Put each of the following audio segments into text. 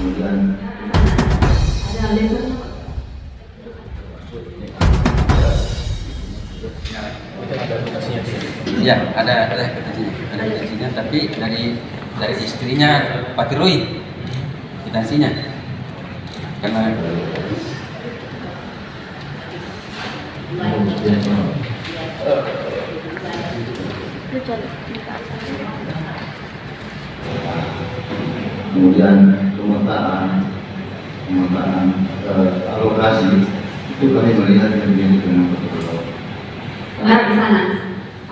Kemudian ada laser. Ya, ada kwitansinya, tapi dari istrinya Pak Tiroi kwitansinya, karena kemudian pemetaan alokasi itu kami melihat yang dengan betul. Benar di sana.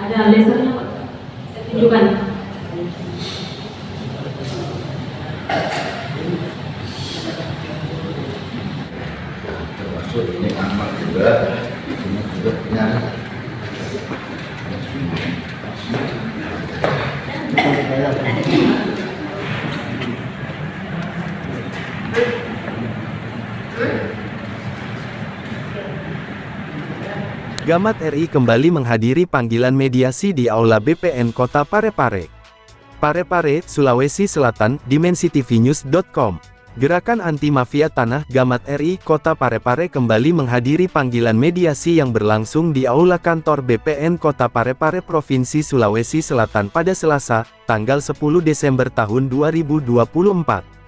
Ada lasernya, Pak. Saya tunjukkan. Termasuk ini amat juga, ini juga nyari. Gamat RI kembali menghadiri panggilan mediasi di Aula BPN Kota Parepare. Parepare, Sulawesi Selatan, dimensitv.news.com. Gerakan Anti Mafia Tanah Gamat RI Kota Parepare kembali menghadiri panggilan mediasi yang berlangsung di Aula Kantor BPN Kota Parepare Provinsi Sulawesi Selatan pada Selasa, tanggal 10 Desember tahun 2024.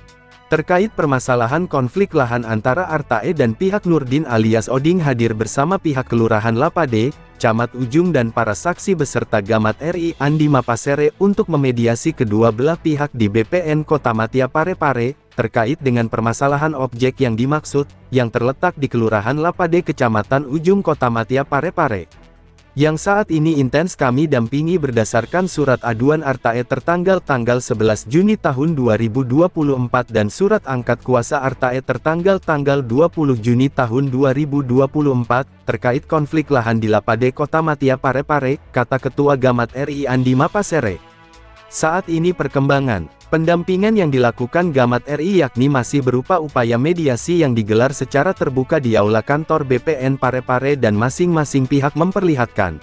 Terkait permasalahan konflik lahan antara Artae dan pihak Nurdin alias Oding hadir bersama pihak Kelurahan Lapade, Camat Ujung dan para saksi beserta Gamat RI Andi Mapasere untuk memediasi kedua belah pihak di BPN Kota Matia Parepare, terkait dengan permasalahan objek yang dimaksud, yang terletak di Kelurahan Lapade Kecamatan Ujung Kota Matia Parepare. Yang saat ini intens kami dampingi berdasarkan surat aduan Artae tertanggal 11 Juni tahun 2024 dan surat angkat kuasa Artae tertanggal 20 Juni tahun 2024, terkait konflik lahan di Lapade Kota Matia Parepare, kata Ketua Gamat RI Andi Mapasere. Saat ini perkembangan pendampingan yang dilakukan Gamat RI yakni masih berupa upaya mediasi yang digelar secara terbuka di Aula Kantor BPN Parepare dan masing-masing pihak memperlihatkan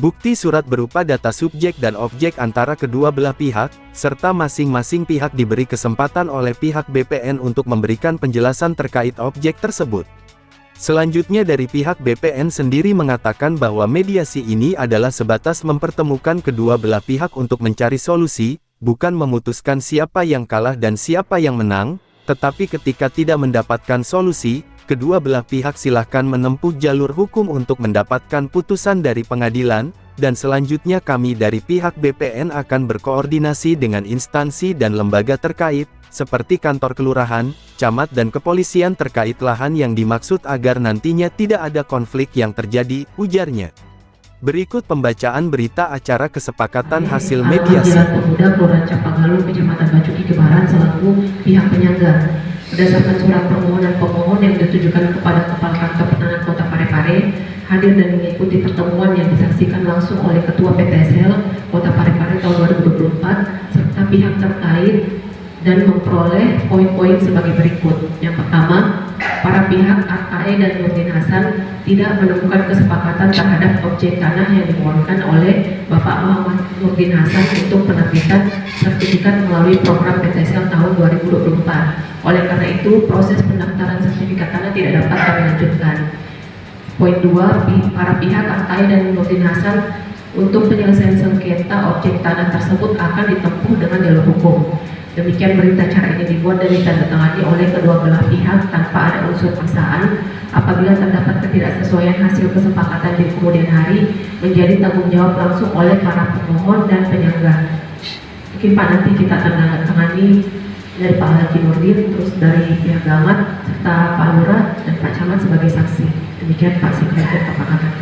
bukti surat berupa data subjek dan objek antara kedua belah pihak, serta masing-masing pihak diberi kesempatan oleh pihak BPN untuk memberikan penjelasan terkait objek tersebut. Selanjutnya dari pihak BPN sendiri mengatakan bahwa mediasi ini adalah sebatas mempertemukan kedua belah pihak untuk mencari solusi, bukan memutuskan siapa yang kalah dan siapa yang menang, tetapi ketika tidak mendapatkan solusi, kedua belah pihak silahkan menempuh jalur hukum untuk mendapatkan putusan dari pengadilan, dan selanjutnya kami dari pihak BPN akan berkoordinasi dengan instansi dan lembaga terkait, seperti kantor kelurahan, camat dan kepolisian terkait lahan yang dimaksud agar nantinya tidak ada konflik yang terjadi, ujarnya. Berikut pembacaan berita acara kesepakatan hasil mediasi. Pemuda Kelurahan Capanggaluh, Kecamatan Bacuki Kebaran selaku pihak penyangga. Berdasarkan surat permohonan pemohon yang ditujukan kepada Kepala Kantor Penahanan Kota Parepare, hadir dan mengikuti pertemuan yang disaksikan langsung oleh Ketua PTSL Kota Parepare tahun 2024 serta pihak terkait dan memperoleh poin-poin sebagai berikut. Yang pertama, para pihak Artae dan Nurdin Hasan tidak menemukan kesepakatan terhadap objek tanah yang dimohonkan oleh Bapak Muhammad Nurdin Hasan untuk penerbitan sertifikat melalui program PTSL tahun 2024. Oleh karena itu, proses pendaftaran sertifikat tanah tidak dapat kami lanjutkan. Poin 2, para pihak Artae dan Nurdin Hasan untuk penyelesaian sengketa objek tanah tersebut akan ditempuh dengan jalur hukum. Demikian berita acara ini dibuat dan ditandatangani oleh kedua belah pihak tanpa ada unsur paksaan. Apabila terdapat ketidaksesuaian hasil kesepakatan di kemudian hari, menjadi tanggung jawab langsung oleh para pemohon dan penyangga. Mungkin Pak nanti kita tandatangani dari Pak Haji Nurdin, terus dari pihak Gamat, serta Pak Lurah dan Pak Camat sebagai saksi. Demikian Pak Sekretariat Kesepakatan.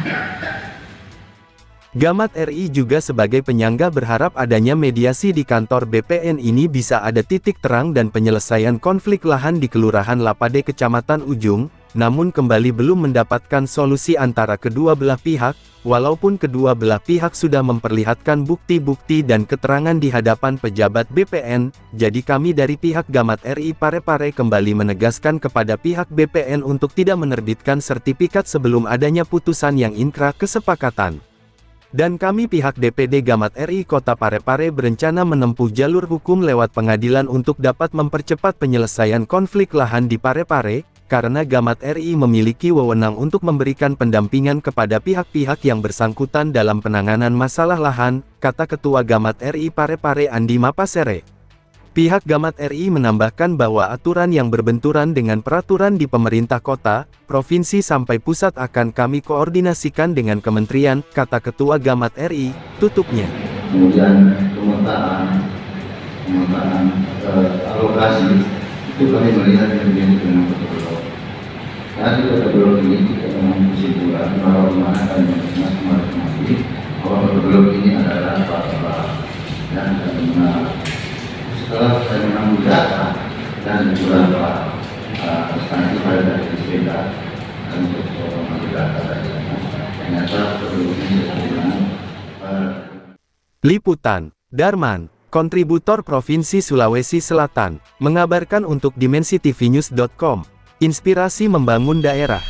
Gamat RI juga sebagai penyangga berharap adanya mediasi di kantor BPN ini bisa ada titik terang dan penyelesaian konflik lahan di Kelurahan Lapade Kecamatan Ujung, namun kembali belum mendapatkan solusi antara kedua belah pihak, walaupun kedua belah pihak sudah memperlihatkan bukti-bukti dan keterangan di hadapan pejabat BPN, jadi kami dari pihak Gamat RI Parepare kembali menegaskan kepada pihak BPN untuk tidak menerbitkan sertifikat sebelum adanya putusan yang inkrah kesepakatan. Dan kami pihak DPD Gamat RI Kota Parepare berencana menempuh jalur hukum lewat pengadilan untuk dapat mempercepat penyelesaian konflik lahan di Parepare, karena Gamat RI memiliki wewenang untuk memberikan pendampingan kepada pihak-pihak yang bersangkutan dalam penanganan masalah lahan, kata Ketua Gamat RI Parepare Andi Mapasere. Pihak Gamat RI menambahkan bahwa aturan yang berbenturan dengan peraturan di pemerintah kota, provinsi sampai pusat akan kami koordinasikan dengan kementerian, kata Ketua Gamat RI, tutupnya. Kemudian pemetaan alokasi itu kami melihat yang dengan betul-betul. Tadi kota Blok ini kita memang kesimpulan bahwa dimana kami masing-masing bahwa kota Blok ini adalah apa dan karena setelah saya mengambil data dan beberapa instansi pada dari sepeda untuk mengambil data dari sana, ternyata produksi Liputan, Darman, kontributor Provinsi Sulawesi Selatan, mengabarkan untuk DimensiTVNews.com, inspirasi membangun daerah.